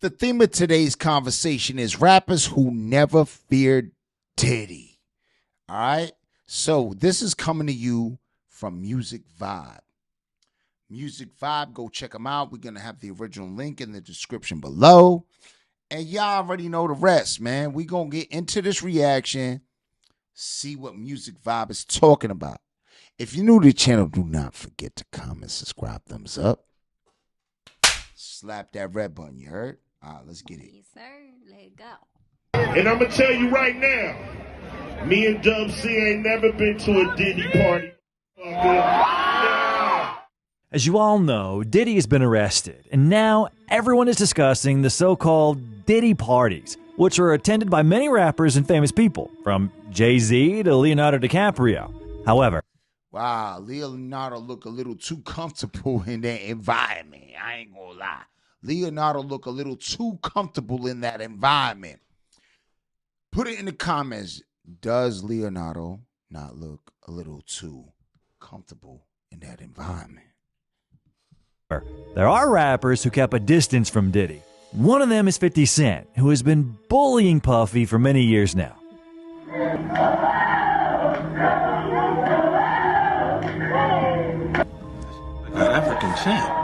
The theme of today's conversation is rappers who never feared Diddy. All right? So this is coming to you from Music Vibe. Music Vibe, go check them out. We're going to have the original link in the description below. And y'all already know the rest, man. We're going to get into this reaction, see what Music Vibe is talking about. If you're new to the channel, do not forget to comment, subscribe, thumbs up. Slap that red button, you heard? All right, let's get it. Yes, sir. Let go. And I'm going to tell you right now, me and Dub C ain't never been to a Diddy party. As you all know, Diddy has been arrested, and now everyone is discussing the so-called Diddy parties, which are attended by many rappers and famous people, from Jay-Z to Leonardo DiCaprio. However, wow, Leonardo look a little too comfortable in that environment. I ain't gonna lie. Leonardo look a little too comfortable in that environment. Put it in the comments. Does Leonardo not look a little too comfortable in that environment? there are rappers who kept a distance from Diddy. One of them is 50 Cent, who has been bullying Puffy for many years now. African champ.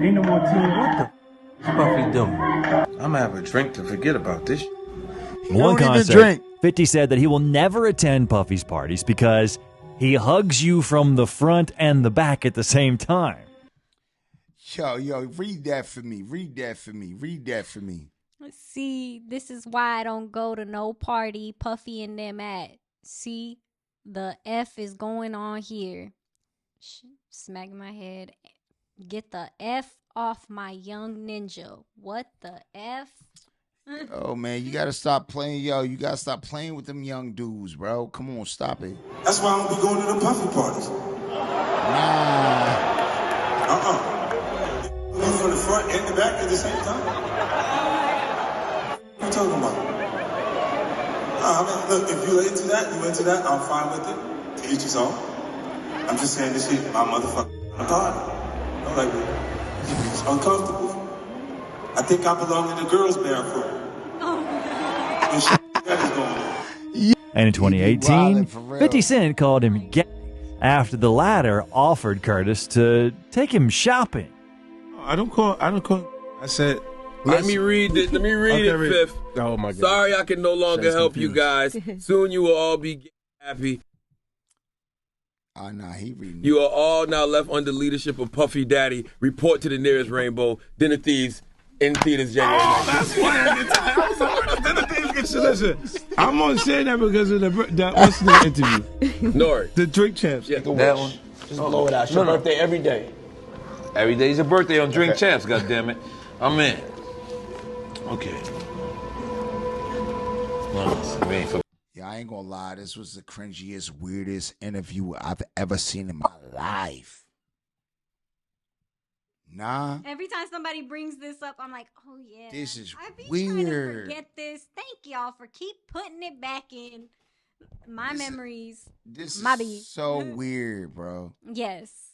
Ain't no more team. What the Puffy doing? I'm gonna have a drink to forget about this. One concert, 50 said that he will never attend Puffy's parties because he hugs you from the front and the back at the same time. Yo, read that for me. Read that for me. See, this is why I don't go to no party Puffy and them at. See, the F is going on here. Smacking my head. Get the F off my young ninja. What the F? Oh, man, you got to stop playing. Yo, you got to stop playing with them young dudes, bro. Come on, stop it. That's why I don't be going to the Puffy parties. Nah. From the front and the back at the same time? What are you talking about? I mean, look, if you're into that, I'm fine with it. To each his own. I'm just saying this shit, my motherfucking party. I'm like, it's uncomfortable. I think I belong in the girls' bathroom. And shit that is going on. And in 2018, 50 Cent called him gay after the latter offered Curtis to take him shopping. I don't call. I said. Let me read it, Fifth. Oh my God. Sorry I can no longer help you guys. Soon you will all be happy. Oh, nah, he reading. You are all now left under leadership of Puffy Daddy. Report to the nearest rainbow. Dinner Thieves in theaters January 9th. That's why Dinner Thieves get you. Listen, I'm gonna say that because of that what's the interview? Nori. The Drake champs. Yeah, that one. Just blow it out. It's your birthday every day. Every day's your birthday on Drink Champs, goddammit. I'm in. Okay. Yeah, I ain't gonna lie. This was the cringiest, weirdest interview I've ever seen in my life. Nah. Every time somebody brings this up, I'm like, oh yeah. This is I've been weird. trying to forget this. Thank y'all for keep putting it back in my memories. This my is so weird, bro. Yes.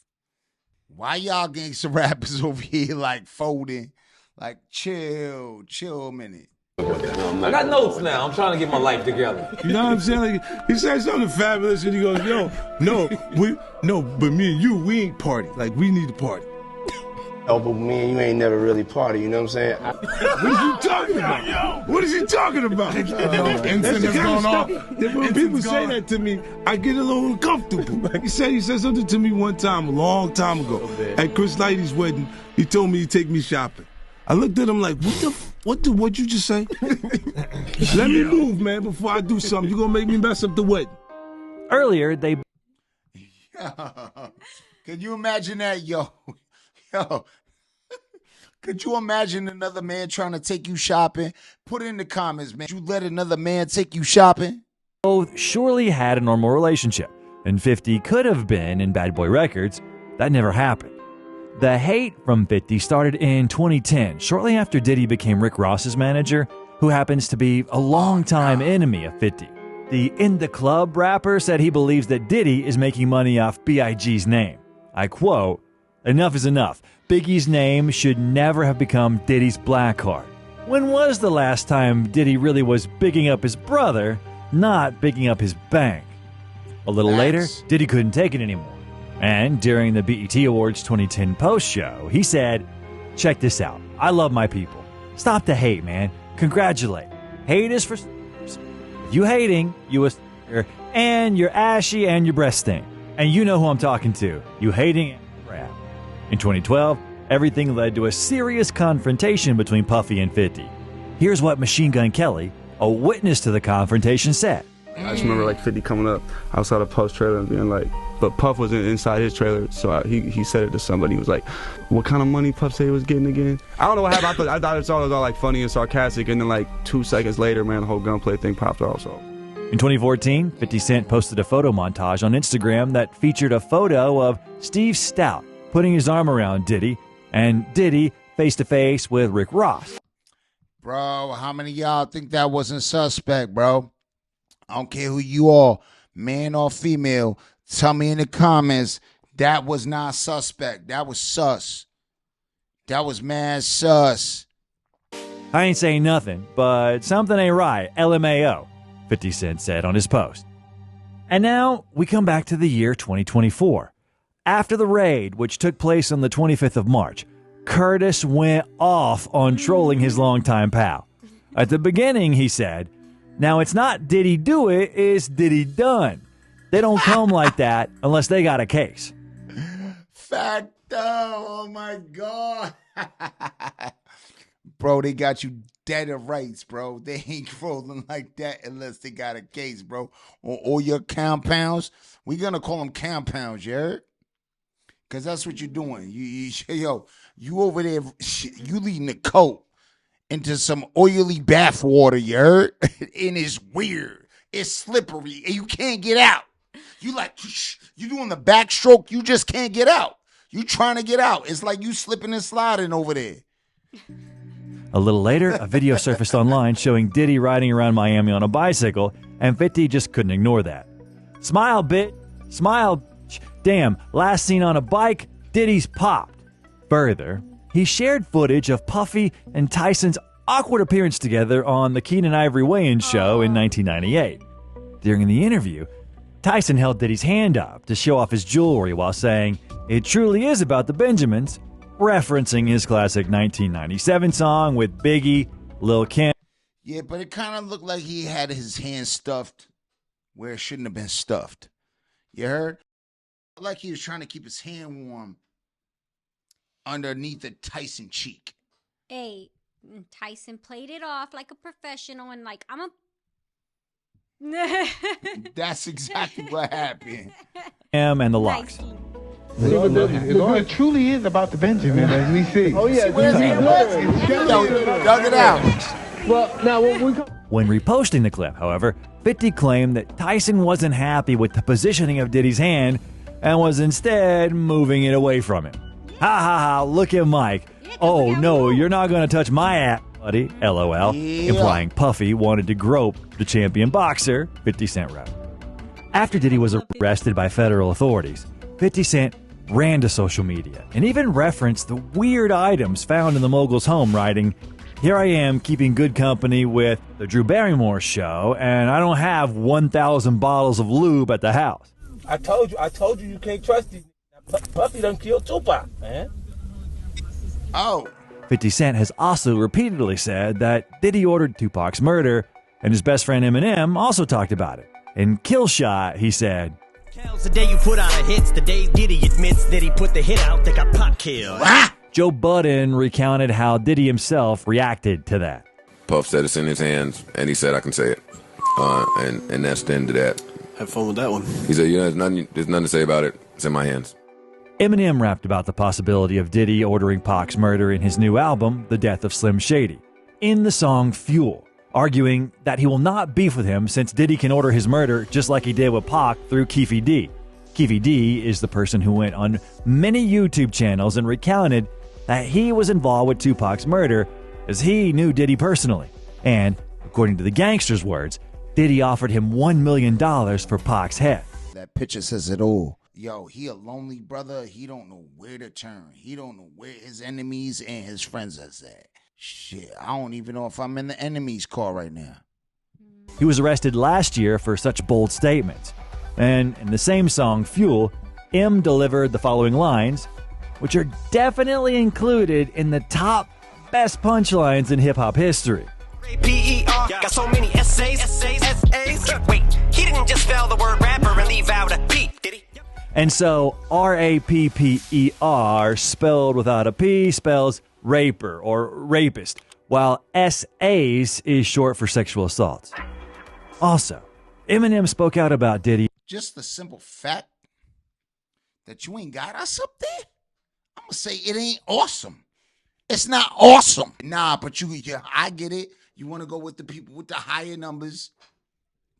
Why y'all gangsta rappers over here like folding? Like chill a minute. I got notes now. I'm trying to get my life together. You know what I'm saying? Like, he said something fabulous and he goes, yo, but me and you, we ain't party. Like, we need to party. Oh, but me and you ain't never really party, you know what I'm saying? What is he talking about? What is he talking about? That's the kind of stuff that when people say that to me, I get a little uncomfortable. He said something to me one time, a long time ago, at Chris Lighty's wedding. He told me he'd take me shopping. I looked at him like, what'd you just say? Let me move, man, before I do something. You gonna make me mess up the wedding. Earlier, they... Could you imagine that, yo? Could you imagine another man trying to take you shopping? Put it in the comments, man. You let another man take you shopping? Both surely had a normal relationship, and 50 could have been in Bad Boy Records. That never happened. The hate from 50 started in 2010, shortly after Diddy became Rick Ross's manager, who happens to be a longtime enemy of 50. The In the Club rapper said he believes that Diddy is making money off B.I.G.'s name. I quote, "Enough is enough. Biggie's name should never have become Diddy's black card. When was the last time Diddy really was bigging up his brother, not bigging up his bank? A little later, Diddy couldn't take it anymore. And during the BET Awards 2010 post show, he said, "Check this out. I love my people. Stop the hate, man. Congratulate. Hate is for s***ers. If you hating, you a s***er, and you're ashy and your breath stink. And you know who I'm talking to. You hating and crap." In 2012, everything led to a serious confrontation between Puffy and 50. Here's what Machine Gun Kelly, a witness to the confrontation, said. I just remember like 50 coming up outside of Puff's trailer and being like, but Puff was inside his trailer, so he said it to somebody. He was like, "What kind of money Puff said he was getting again?" I don't know what happened. I thought it was all like funny and sarcastic, and then like 2 seconds later, man, the whole gunplay thing popped off. So. In 2014, 50 Cent posted a photo montage on Instagram that featured a photo of Steve Stout putting his arm around Diddy, and Diddy face-to-face with Rick Ross. Bro, how many of y'all think that wasn't suspect, bro? I don't care who you are, man or female. Tell me in the comments, that was not suspect. That was sus. That was mad sus. I ain't saying nothing, but something ain't right. LMAO, 50 Cent said on his post. And now we come back to the year 2024. After the raid, which took place on the 25th of March, Curtis went off on trolling his longtime pal. At the beginning, he said, "Now it's not did he do it, it's did he done. They don't come like that unless they got a case." Facto, oh my God. Bro, they got you dead of rights, bro. They ain't rolling like that unless they got a case, bro. On all your compounds, we gonna call them compounds, you heard? Because that's what you're doing. You over there, you leading the coat into some oily bath water, you heard? And it's weird. It's slippery, and you can't get out. You doing the backstroke, you just can't get out. You trying to get out. It's like you slipping and sliding over there. A little later, a video surfaced online showing Diddy riding around Miami on a bicycle, and 50 just couldn't ignore that. "Smile, bit. Smile. Damn, last seen on a bike, Diddy's popped." Further, he shared footage of Puffy and Tyson's awkward appearance together on the Keenan Ivory weigh-in show in 1998. During the interview, Tyson held Diddy's hand up to show off his jewelry while saying, "It truly is about the Benjamins," referencing his classic 1997 song with Biggie, Lil' Kim. Yeah, but it kind of looked like he had his hand stuffed where it shouldn't have been stuffed. You heard? Like he was trying to keep his hand warm underneath the Tyson cheek. Hey, Tyson played it off like a professional and like, I'm a... That's exactly what happened. And the Locks. It truly is about the Benjamin, as we see. Oh, yeah. Dug it out. Well, now, when reposting the clip, however, 50 claimed that Tyson wasn't happy with the positioning of Diddy's hand and was instead moving it away from him. Ha ha ha, look at Mike. "Oh no, you're not going to touch my ass, buddy," LOL, implying Puffy wanted to grope the champion boxer, 50 Cent wrote. After Diddy was arrested by federal authorities, 50 Cent ran to social media and even referenced the weird items found in the mogul's home, writing, "Here I am keeping good company with the Drew Barrymore show, and I don't have 1,000 bottles of lube at the house." I told you you can't trust these. Puffy done killed Tupac, man. Oh. 50 Cent has also repeatedly said that Diddy ordered Tupac's murder, and his best friend Eminem also talked about it. In Kill Shot, he said, "The day you put out a hit, the day Diddy admits that he put the hit out, they got Pop killed." Joe Budden recounted how Diddy himself reacted to that. Puff said it's in his hands, and he said I can say it. And that's the end of that. Have fun with that one. He said, there's nothing to say about it. It's in my hands. Eminem rapped about the possibility of Diddy ordering Pac's murder in his new album, The Death of Slim Shady, in the song Fuel, arguing that he will not beef with him since Diddy can order his murder just like he did with Pac through Keefy D. Keefy D is the person who went on many YouTube channels and recounted that he was involved with Tupac's murder as he knew Diddy personally. And, according to the gangster's words, Diddy offered him $1 million for Pac's head. That picture says it all. yo, he a lonely brother. He don't know where to turn. He don't know where his enemies and his friends is at. Shit, I don't even know if I'm in the enemy's car right now. He was arrested last year for such bold statements. And in the same song, Fuel, M delivered the following lines, which are definitely included in the top best punchlines in hip-hop history. P-E-R, got so many essays. Wait, he didn't just spell the word rapper and leave out a P, did he? And so R-A-P-P-E-R, spelled without a P, spells raper or rapist, while S-A's is short for sexual assaults. Also, Eminem spoke out about Diddy. Just the simple fact that you ain't got us up there, I'm going to say it ain't awesome. It's not awesome. Nah, but I get it. You want to go with the people with the higher numbers.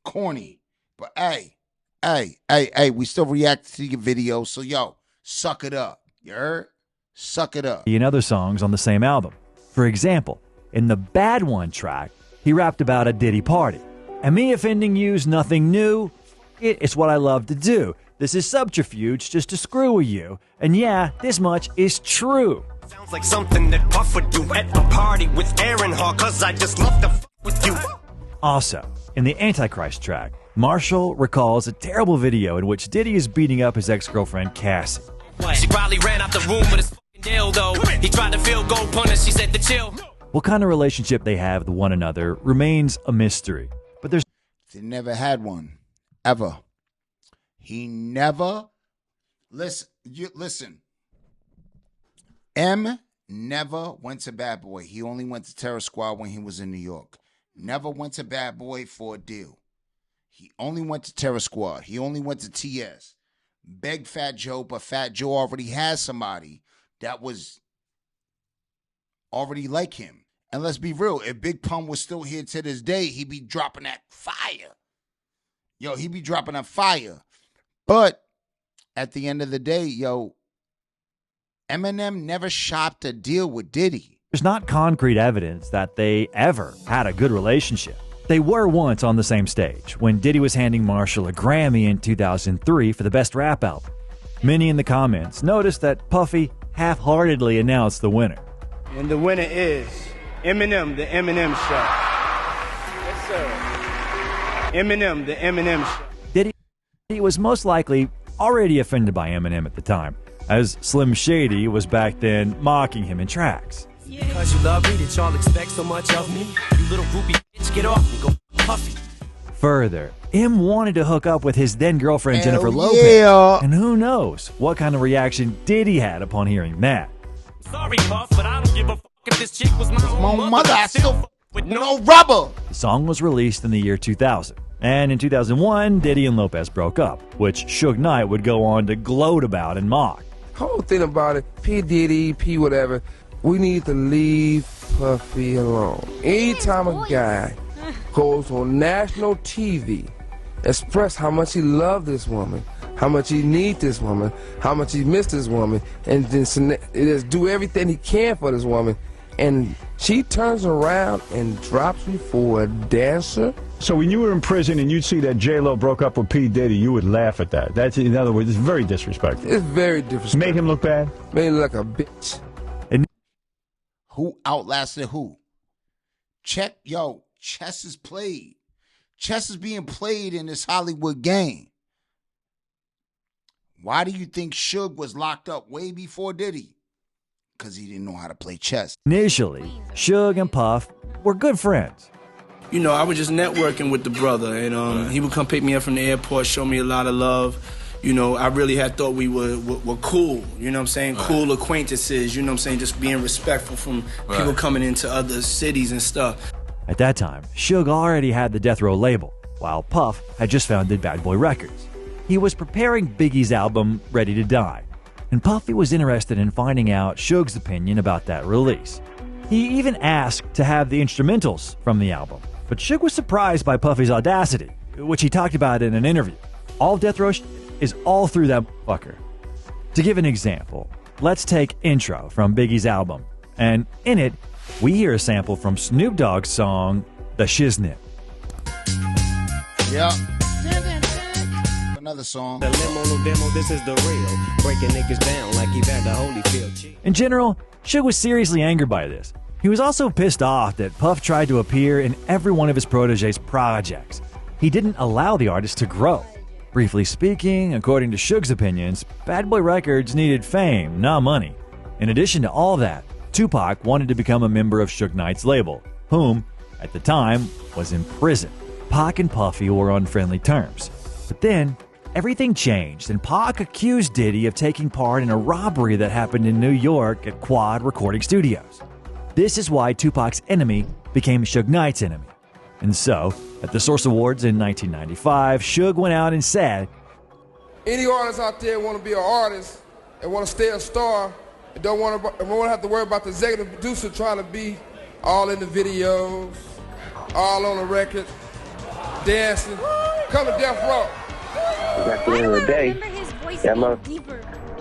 Corny. But hey, we still react to your video. So, yo, suck it up. You heard? Suck it up. And other songs on the same album. For example, in the Bad One track, he rapped about a Diddy party. And me offending you's nothing new. It's what I love to do. This is subterfuge just to screw with you. And yeah, this much is true. Sounds like something that Puff would do at a party with Aaron Hall, cause I just love to f with you. Also, in the Antichrist track, Marshall recalls a terrible video in which Diddy is beating up his ex-girlfriend Cassie. She probably ran out the room with his fucking dildo. He tried to field goal punish, she said to chill. What kind of relationship they have with one another remains a mystery. But they never had one. Ever. He never... Listen. M never went to Bad Boy. He only went to Terror Squad when he was in New York. Never went to Bad Boy for a deal. He only went to Terror Squad. He only went to TS. Begged Fat Joe, but Fat Joe already has somebody that was already like him. And let's be real, if Big Pun was still here to this day, he'd be dropping that fire. Yo, he'd be dropping that fire. But at the end of the day, yo, Eminem never shopped a deal with Diddy. There's not concrete evidence that they ever had a good relationship. They were once on the same stage when Diddy was handing Marshall a Grammy in 2003 for the Best Rap Album. Many in the comments noticed that Puffy half-heartedly announced the winner. And the winner is Eminem, the Eminem Show. Yes, sir. Eminem, the Eminem Show. Diddy was most likely already offended by Eminem at the time, as Slim Shady was back then mocking him in tracks. Because you love me, that y'all expect so much of me. You little groupie bitch, get off me, go Puffy. Further, M wanted to hook up with his then-girlfriend Jennifer Lopez. Yeah. And who knows what kind of reaction Diddy had upon hearing that. Sorry, Puff, but I don't give a fuck if this chick was my own mother. I still with no rubber. The song was released in the year 2000. And in 2001, Diddy and Lopez broke up, which Suge Knight would go on to gloat about and mock. Whole thing about it, P. Diddy, P. whatever, we need to leave Puffy alone. Anytime a guy goes on national TV, express how much he loved this woman, how much he needs this woman, how much he missed this woman, and then just do everything he can for this woman, and she turns around and drops me for a dancer. So when you were in prison and you'd see that J-Lo broke up with P. Diddy, you would laugh at that. That's, in other words, it's very disrespectful. It's very disrespectful. Made him look bad? Made him look like a bitch. And who outlasted who? Check, yo, chess is played. Chess is being played in this Hollywood game. Why do you think Suge was locked up way before Diddy? Because he didn't know how to play chess. Initially, Suge and Puff were good friends. You know, I was just networking with the brother, and he would come pick me up from the airport, show me a lot of love. You know, I really had thought we were cool, you know what I'm saying? Right. Cool acquaintances, you know what I'm saying? Just being respectful from people coming into other cities and stuff. At that time, Suge already had the Death Row label, while Puff had just founded Bad Boy Records. He was preparing Biggie's album, Ready to Die, and Puffy was interested in finding out Suge's opinion about that release. He even asked to have the instrumentals from the album, but Suge was surprised by Puffy's audacity, which he talked about in an interview. All Death Row is all through that fucker. To give an example, let's take Intro from Biggie's album, and in it, we hear a sample from Snoop Dogg's song, The Shiznit. Yeah. another song. The limo, no demo, this is the real. Breaking niggas down like Evander Holyfield. In general, Suge was seriously angered by this. He was also pissed off that Puff tried to appear in every one of his protege's projects. He didn't allow the artist to grow. Briefly speaking, according to Suge's opinions, Bad Boy Records needed fame, not money. In addition to all that, Tupac wanted to become a member of Suge Knight's label, whom, at the time, was in prison. Pac and Puffy were on friendly terms. But then, everything changed, and Pac accused Diddy of taking part in a robbery that happened in New York at Quad Recording Studios. This is why Tupac's enemy became Suge Knight's enemy. And so, at the Source Awards in 1995, Suge went out and said, any artists out there want to be an artist and want to stay a star and don't want to have to worry about the executive producer trying to be all in the videos, all on the record, dancing, come to Death Row. At the end of the day, that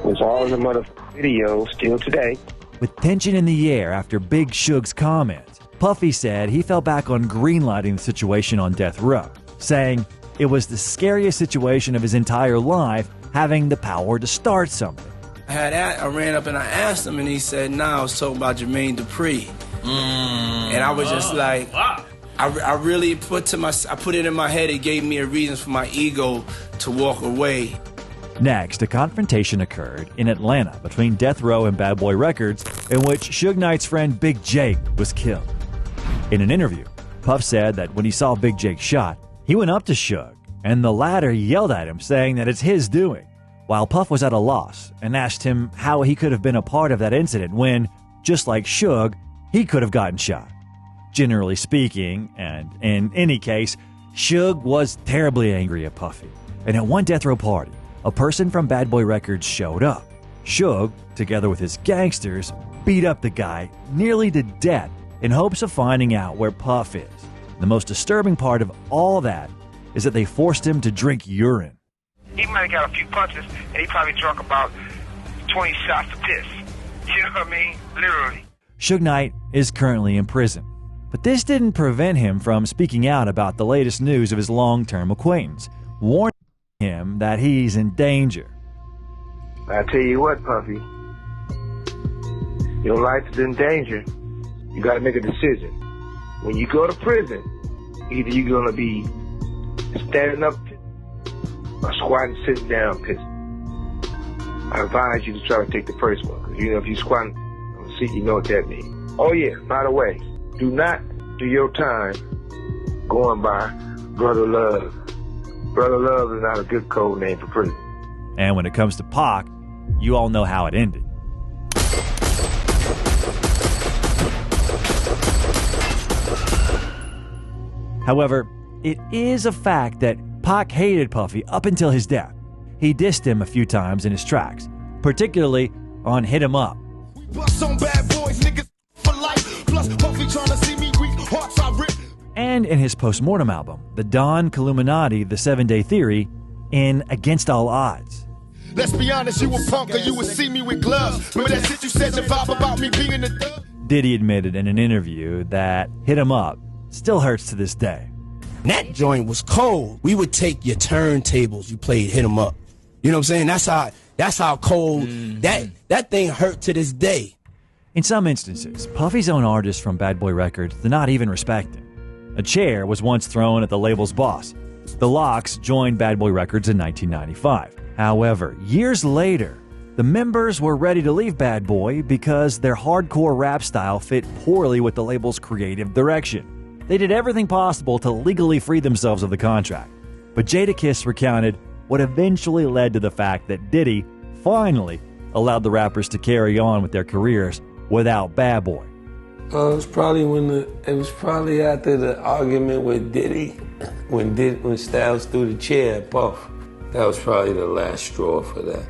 was all in the mother video still today. With tension in the air after Big Suge's comments, Puffy said he fell back on greenlighting the situation on Death Row, saying it was the scariest situation of his entire life, having the power to start something. I ran up and I asked him, and he said, nah, I was talking about Jermaine Dupri. And I was just like, I really put it in my head, it gave me a reason for my ego to walk away. Next, a confrontation occurred in Atlanta between Death Row and Bad Boy Records, in which Suge Knight's friend Big Jake was killed. In an interview, Puff said that when he saw Big Jake shot, he went up to Suge, and the latter yelled at him, saying that it's his doing, while Puff was at a loss and asked him how he could have been a part of that incident when, just like Suge, he could have gotten shot. Generally speaking, and in any case, Suge was terribly angry at Puffy, and at one Death Row party, a person from Bad Boy Records showed up. Suge, together with his gangsters, beat up the guy nearly to death in hopes of finding out where Puff is. The most disturbing part of all that is that they forced him to drink urine. He might have got a few punches, and he probably drunk about 20 shots of piss. You know what I mean? Literally. Suge Knight is currently in prison, but this didn't prevent him from speaking out about the latest news of his long-term acquaintance, warning him that he's in danger. I tell you what, Puffy, your life is in danger. You got to make a decision. When you go to prison, either you're going to be standing up or squatting, sitting down, pissing. I advise you to try to take the first one, because if you're squatting on the seat, you know what that means. Oh yeah, by the way, do not do your time going by Brother Love. Brother Love is not a good code name for prison. And when it comes to Pac, you all know how it ended. However, it is a fact that Pac hated Puffy up until his death. He dissed him a few times in his tracks, particularly on Hit 'Em Up. And in his post-mortem album, The Don Killuminati, The 7-Day Theory, in Against All Odds. Let's be honest, you a punk or you would see me with gloves. Remember that shit you said, the vibe about me being a thug? Diddy admitted in an interview that Hit 'Em Up still hurts to this day. That joint was cold. We would take your turntables, you played Hit 'Em Up. You know what I'm saying? That's how cold that thing hurt to this day. In some instances, Puffy's own artists from Bad Boy Records did not even respect him. A chair was once thrown at the label's boss. The Lox joined Bad Boy Records in 1995. However, years later, the members were ready to leave Bad Boy because their hardcore rap style fit poorly with the label's creative direction. They did everything possible to legally free themselves of the contract. But Jadakiss recounted what eventually led to the fact that Diddy finally allowed the rappers to carry on with their careers without Bad Boy. It was probably after the argument with Diddy, when Styles threw the chair at Puff. That was probably the last straw for that.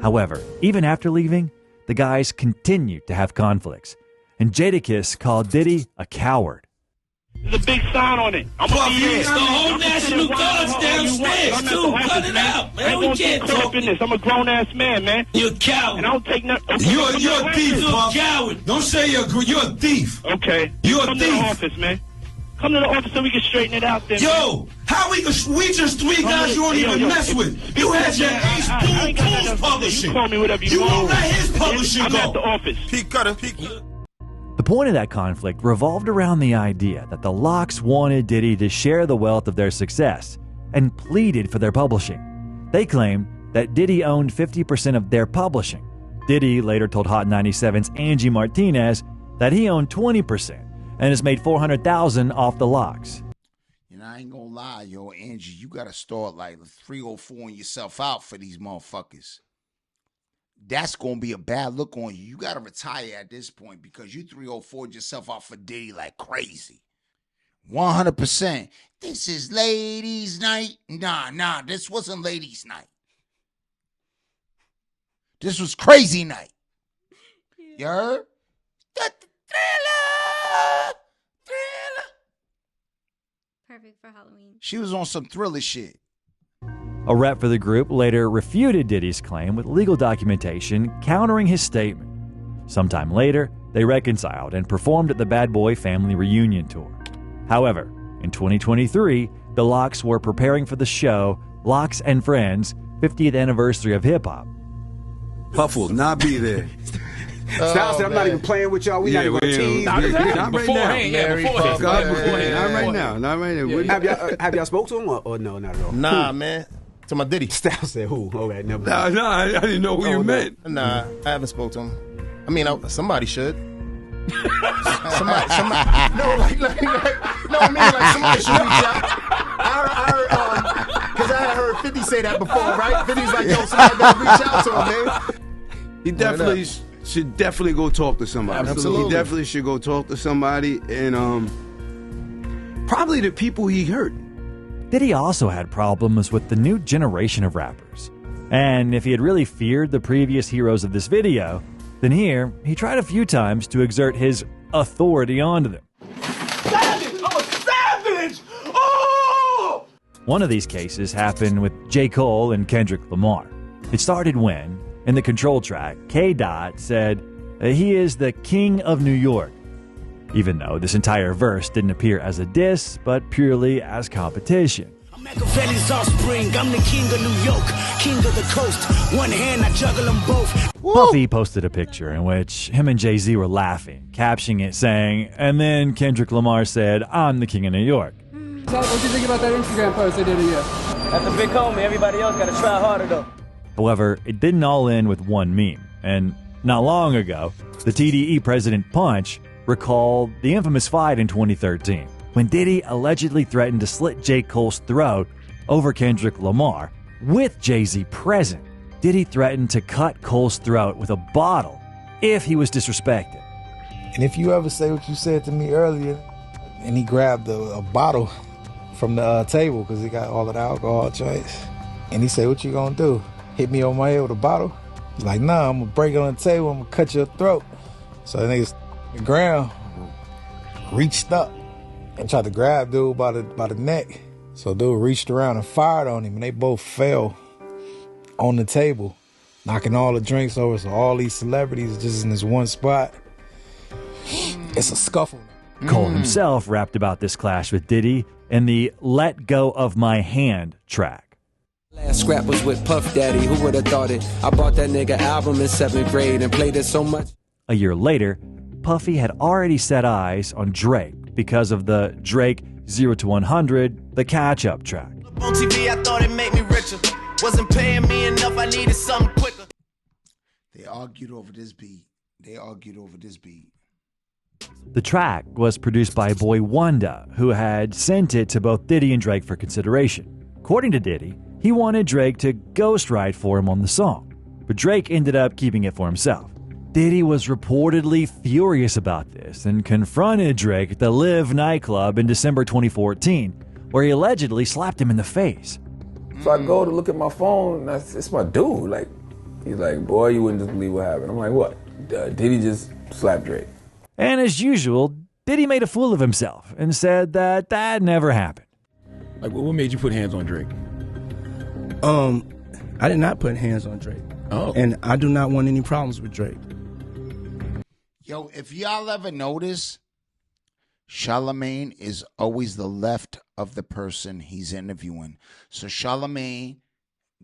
However, even after leaving, the guys continued to have conflicts, and Jadakiss called Diddy a coward. There's a big sign on it. I'm gonna be the whole National Guard's downstairs, too. Cut it out, man. We can't talk in this. I'm a grown-ass man, man. You're a coward. And I don't take nothing. You're a thief, You're a coward. Don't say you're a thief. Okay. You're a Come thief. to the office, man. Come to the office so we can straighten it out then. Yo, How we just three guys you don't even mess with. You had your Ace Boom Tools publishing. You won't let his publishing go. I'm at the office. Peak cutter. The point of that conflict revolved around the idea that the Lox wanted Diddy to share the wealth of their success and pleaded for their publishing. They claimed that Diddy owned 50% of their publishing. Diddy later told Hot 97's Angie Martinez that he owned 20% and has made $400,000 off the Lox. And I ain't gonna lie, yo, Angie, you gotta start like 304ing yourself out for these motherfuckers. That's gonna be a bad look on you. You gotta retire at this point because you 304'd yourself out for Diddy like crazy. 100%. This is ladies' night. Nah, this wasn't ladies' night. This was crazy night. You heard? Thriller. Perfect for Halloween. She was on some Thriller shit. A rep for the group later refuted Diddy's claim with legal documentation countering his statement. Sometime later, they reconciled and performed at the Bad Boy family reunion tour. However, in 2023, the Lox were preparing for the show Lox and Friends 50th Anniversary of Hip Hop. Puff will not be there. Styles said, I'm not even playing with y'all. We not even team. Not right now. Not right now. Have y'all spoke to him or no, not at all? Nah, man. To my Diddy. Styles said who? Okay, never mind. Nah, I didn't know who you meant. Nah, I haven't spoke to him. I mean, somebody should. somebody. No, I mean, like somebody should reach out. I heard, because I had heard 50 say that before, right? 50's like, yo, somebody better reach out to him, man. He definitely should go talk to somebody. Absolutely. He definitely should go talk to somebody, and probably the people he hurt. Diddy also had problems with the new generation of rappers. And if he had really feared the previous heroes of this video, then here, he tried a few times to exert his authority onto them. Savage! I'm a savage! Oh! One of these cases happened with J. Cole and Kendrick Lamar. It started when, in the control track, K-Dot said, he is the king of New York, even though this entire verse didn't appear as a diss, but purely as competition. Machiavelli's offspring, I'm the king of New York, king of the coast. One hand, I juggle them both. Puffy posted a picture in which him and Jay-Z were laughing, captioning it saying, and then Kendrick Lamar said, I'm the king of New York. What do you think about that Instagram post I did of you? That's a big homie. Everybody else got to try harder, though. However, it didn't all end with one meme. And not long ago, the TDE president Punch recalled the infamous fight in 2013 when Diddy allegedly threatened to slit J. Cole's throat over Kendrick Lamar with Jay-Z present. Diddy threatened to cut Cole's throat with a bottle if he was disrespected. And if you ever say what you said to me earlier, and he grabbed a bottle from the table because he got all of the alcohol joints, and he said, what you gonna do? Hit me on my head with a bottle? He's like, nah, I'm gonna break it on the table, I'm gonna cut your throat. So the niggas the ground reached up and tried to grab dude by the neck. So dude reached around and fired on him, and they both fell on the table, knocking all the drinks over. So all these celebrities just in this one spot. It's a scuffle. Cole himself rapped about this clash with Diddy in the Let Go of My Hand track. Last scrap was with Puff Daddy, who would have thought it? I bought that nigga album in 7th grade and played it so much. A year later, Puffy had already set eyes on Drake because of the Drake 0 to 100, the catch-up track. On TV, I thought it made me richer. Wasn't paying me enough, I needed something quicker. They argued over this beat. The track was produced by Boy Wonder, who had sent it to both Diddy and Drake for consideration. According to Diddy, he wanted Drake to ghostwrite for him on the song, but Drake ended up keeping it for himself. Diddy was reportedly furious about this and confronted Drake at the Live nightclub in December 2014, where he allegedly slapped him in the face. So I go to look at my phone, and it's my dude. Like, he's like, boy, you wouldn't just believe what happened. I'm like, what? Diddy just slapped Drake. And as usual, Diddy made a fool of himself and said that never happened. Like, what made you put hands on Drake? I did not put hands on Drake. Oh. And I do not want any problems with Drake. Yo, if y'all ever notice, Charlemagne is always the left of the person he's interviewing. So Charlamagne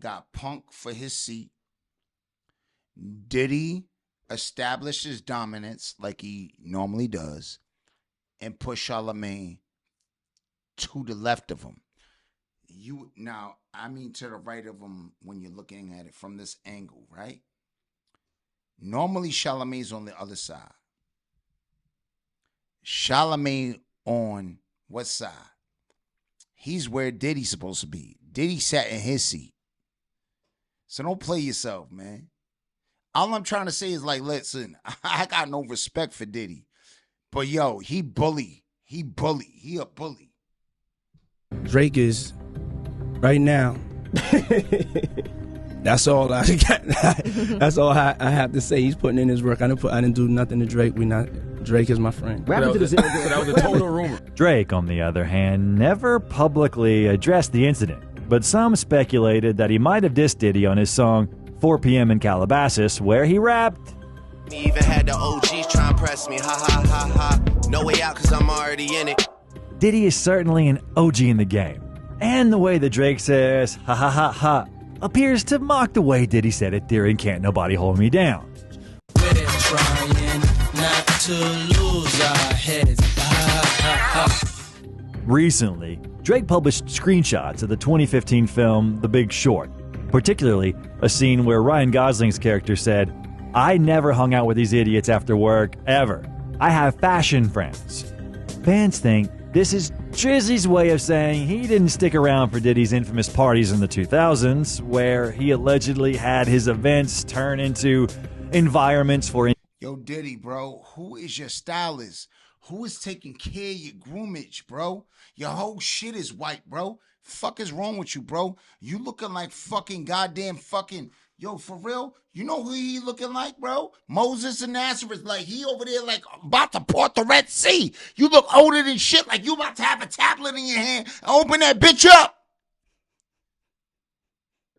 got punked for his seat. Diddy established his dominance like he normally does and pushed Charlamagne to the left of him. Now, I mean to the right of him when you're looking at it from this angle, right? Normally, Charlamagne's on the other side. Charlamagne on what side? He's where Diddy's supposed to be. Diddy sat in his seat. So don't play yourself, man. All I'm trying to say is, like, listen, I got no respect for Diddy. But, yo, he bully. He a bully. Drake is, right now, that's all I got. That's all I have to say. He's putting in his work. I didn't do nothing to Drake. Drake is my friend. That was a total rumor. Drake, on the other hand, never publicly addressed the incident, but some speculated that he might have dissed Diddy on his song 4 p.m. in Calabasas, where he rapped, Me even had the OGs try and press me, ha ha ha ha. No way out cause I'm already in it. Diddy is certainly an OG in the game, and the way that Drake says ha ha ha ha appears to mock the way Diddy said it during Can't Nobody Hold Me Down. We're trying not to lose our heads. Recently, Drake published screenshots of the 2015 film The Big Short, particularly a scene where Ryan Gosling's character said, "I never hung out with these idiots after work, ever. I have fashion friends." Fans think this is Drizzy's way of saying he didn't stick around for Diddy's infamous parties in the 2000s, where he allegedly had his events turn into environments for... Yo, Diddy, bro, who is your stylist? Who is taking care of your groomage, bro? Your whole shit is white, bro. Fuck is wrong with you, bro? You looking like fucking goddamn fucking... Yo, for real? You know who he looking like, bro? Moses and Nazareth. Like, he over there like about to part the Red Sea. You look older than shit, like you about to have a tablet in your hand and open that bitch up.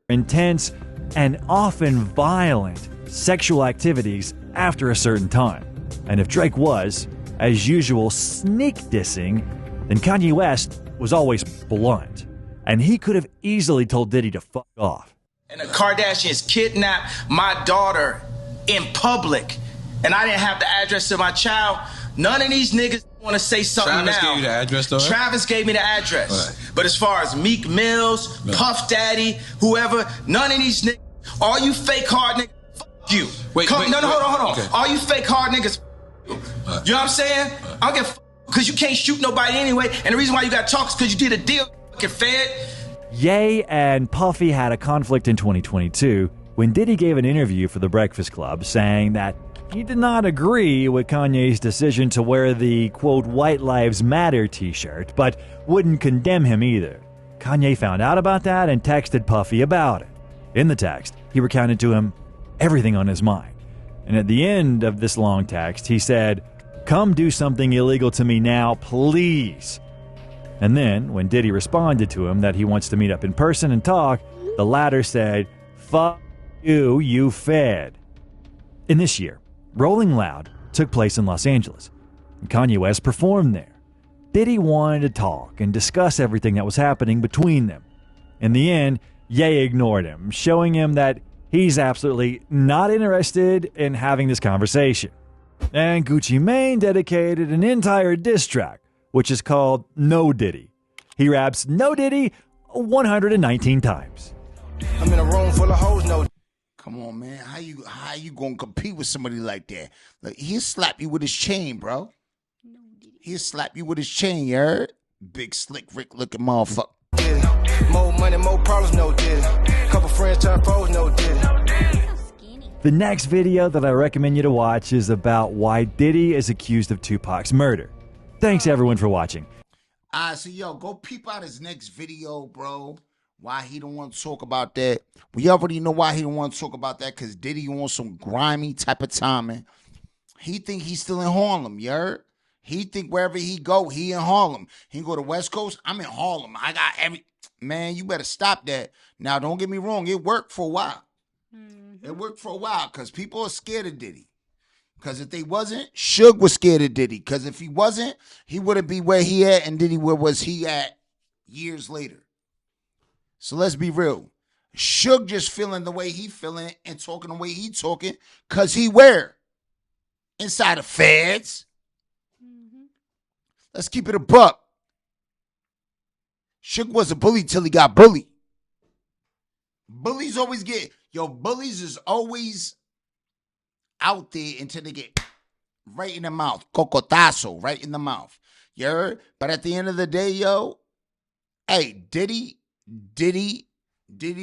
Intense and often violent sexual activities after a certain time. And if Drake was, as usual, sneak dissing, then Kanye West was always blunt. And he could have easily told Diddy to fuck off. And the Kardashians kidnapped my daughter in public, and I didn't have the address to my child. None of these niggas want to say something Travis now. gave you the address, though, right? Travis gave me the address. Right. But as far as Meek Mills, Puff Daddy, whoever, none of these niggas, all you fake hard niggas, fuck you. Hold on. Okay. All you fake hard niggas, you know what I'm saying? I don't give a because you can't shoot nobody anyway, and the reason why you got to talk is because you did a deal, fucking fed. Ye and Puffy had a conflict in 2022 when Diddy gave an interview for The Breakfast Club saying that he did not agree with Kanye's decision to wear the, quote, White Lives Matter t-shirt, but wouldn't condemn him either. Kanye found out about that and texted Puffy about it. In the text, he recounted to him everything on his mind. And at the end of this long text, he said, "Come do something illegal to me now, please." And then, when Diddy responded to him that he wants to meet up in person and talk, the latter said, "Fuck you, you fed." In this year, Rolling Loud took place in Los Angeles, and Kanye West performed there. Diddy wanted to talk and discuss everything that was happening between them. In the end, Ye ignored him, showing him that he's absolutely not interested in having this conversation. And Gucci Mane dedicated an entire diss track, which is called No Diddy. He raps No Diddy 119 times. I'm in a room full of hoes, no. Come on, man. How you gonna compete with somebody like that? Like, he'll slap you with his chain, bro. He'll slap you with his chain, you heard? Big slick Rick looking motherfucker. More money, more problems, no Diddy. Couple friends turn foes, no Diddy. The next video that I recommend you to watch is about why Diddy is accused of Tupac's murder. Thanks everyone for watching. So yo, go peep out his next video, bro. Why he don't want to talk about that. We already know why he don't want to talk about that, because Diddy wants some grimy type of timing. He think he's still in Harlem, you heard? He think wherever he go, he in Harlem. He go to West Coast, I'm in Harlem. I got every... Man, you better stop that. Now, don't get me wrong. It worked for a while. Mm-hmm. It worked for a while because people are scared of Diddy. Because if they wasn't, Suge was scared of Diddy. Because if he wasn't, he wouldn't be where he at, and Diddy where was he at years later. So let's be real. Suge just feeling the way he feeling and talking the way he talking because he where? Inside the feds. Let's keep it a buck. Suge was a bully till he got bullied. Bullies always get, bullies is always out there until they get right in the mouth. Cocotazo, right in the mouth. You heard? But at the end of the day, hey, Diddy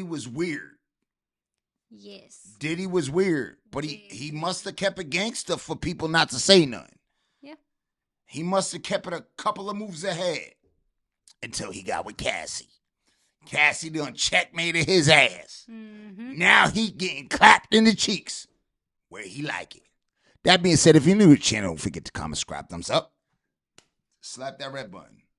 was weird. Yes. Diddy was weird. But he must have kept it gangster for people not to say nothing. Yeah. He must have kept it a couple of moves ahead until he got with Cassie. Cassie done checkmated his ass. Now he getting clapped in the cheeks where he like it. That being said, if you're new to the channel, don't forget to comment, subscribe, thumbs up. Slap that red button.